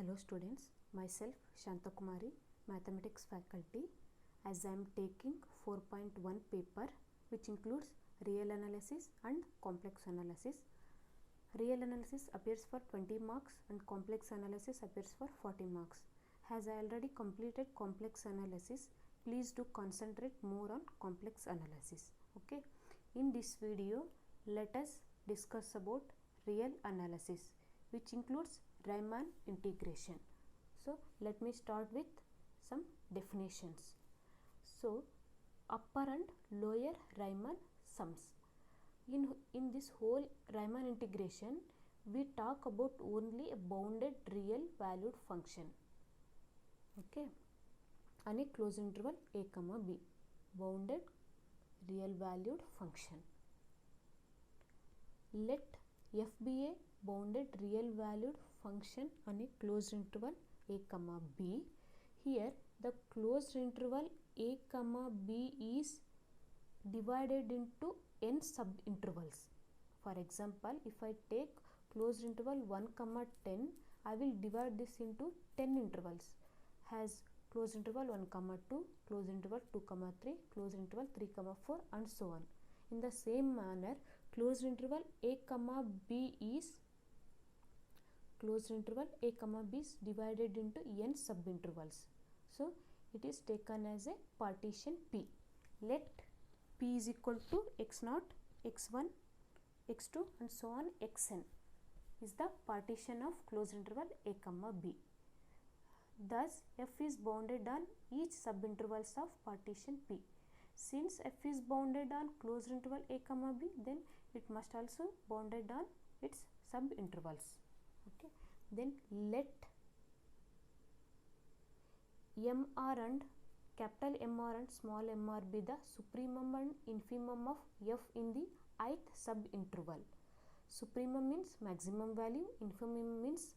Hello students, myself Shanta Kumari, Mathematics faculty, as I am taking 4.1 paper which includes real analysis and complex analysis. Real analysis appears for 20 marks and complex analysis appears for 40 marks. As I already completed complex analysis, please do concentrate more on complex analysis. Okay. In this video, let us discuss about real analysis, which includes Riemann integration. So let me start with some definitions. So upper and lower Riemann sums. In this whole Riemann integration, we talk about only a bounded real valued function. Okay, and a closed interval a comma b, bounded real valued function. Let f be a bounded real valued function on a closed interval a comma b. Here the closed interval a comma b is divided into n subintervals. For example, if I take closed interval 1 comma 10, I will divide this into 10 intervals. Has closed interval 1 comma 2, closed interval 2 comma 3, closed interval 3 comma 4, and so on. In the same manner, closed interval a comma b is divided into n subintervals. So it is taken as a partition P. Let P is equal to x0, x1, x2 and so on xn is the partition of closed interval a comma b. Thus f is bounded on each subintervals of partition P. Since f is bounded on closed interval a comma b, then it must also bounded on its subintervals. Okay. Then let mr and capital Mr and small mr be the supremum and infimum of f in the ith subinterval. Supremum means maximum value, infimum means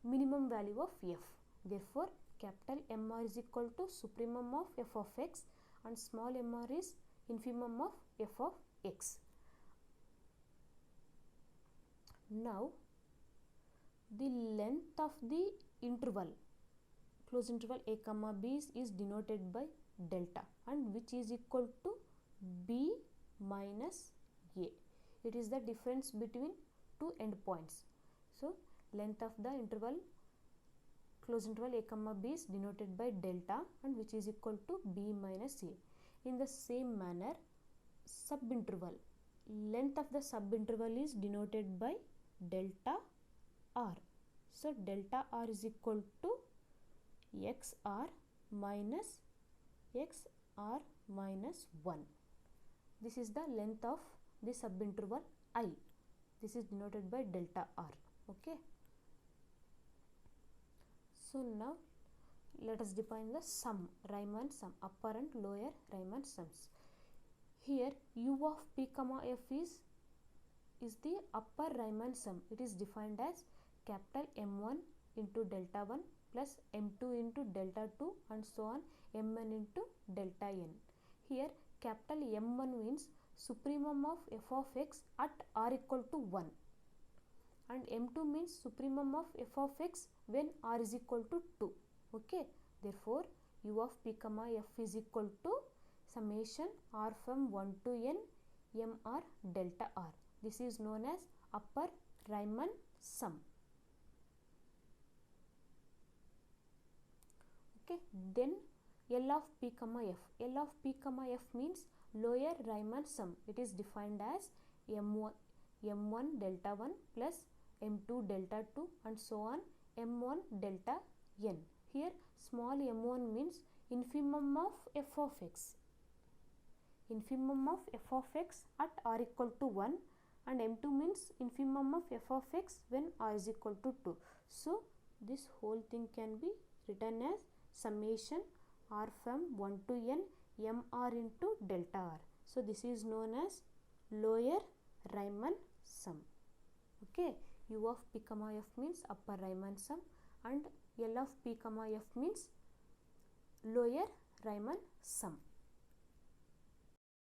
minimum value of f. Therefore, capital Mr is equal to supremum of f of x and small mr is infimum of f of x. Now, the length of the interval closed interval a comma b is denoted by delta, and which is equal to b minus a. It is the difference between two endpoints. So length of the interval closed interval a comma b is denoted by delta, and which is equal to b minus a. In the same manner, subinterval length of the subinterval is denoted by delta r. So delta r is equal to xr minus 1. This is the length of the subinterval I. This is denoted by delta r. Okay. So now let us define the sum, Riemann sum, upper and lower Riemann sums. Here u of p comma f is the upper Riemann sum. It is defined as capital M1 into delta 1 plus M2 into delta 2 and so on Mn into delta n. Here capital M1 means supremum of f of x at r equal to 1, and M2 means supremum of f of x when r is equal to 2. Okay. Therefore, u of p comma f is equal to summation r from 1 to n mr delta r. This is known as upper Riemann sum. Okay. Then L of p comma f. L of p comma f means lower Riemann sum. It is defined as m1 delta 1 plus m2 delta 2 and so on m1 delta n. Here small m1 means infimum of f of x. Infimum of f of x at r equal to 1, and m2 means infimum of f of x when r is equal to 2. So this whole thing can be written as summation r from 1 to n mr into delta r. So this is known as lower Riemann sum. Okay. U of p comma f means upper Riemann sum, and L of p comma f means lower Riemann sum.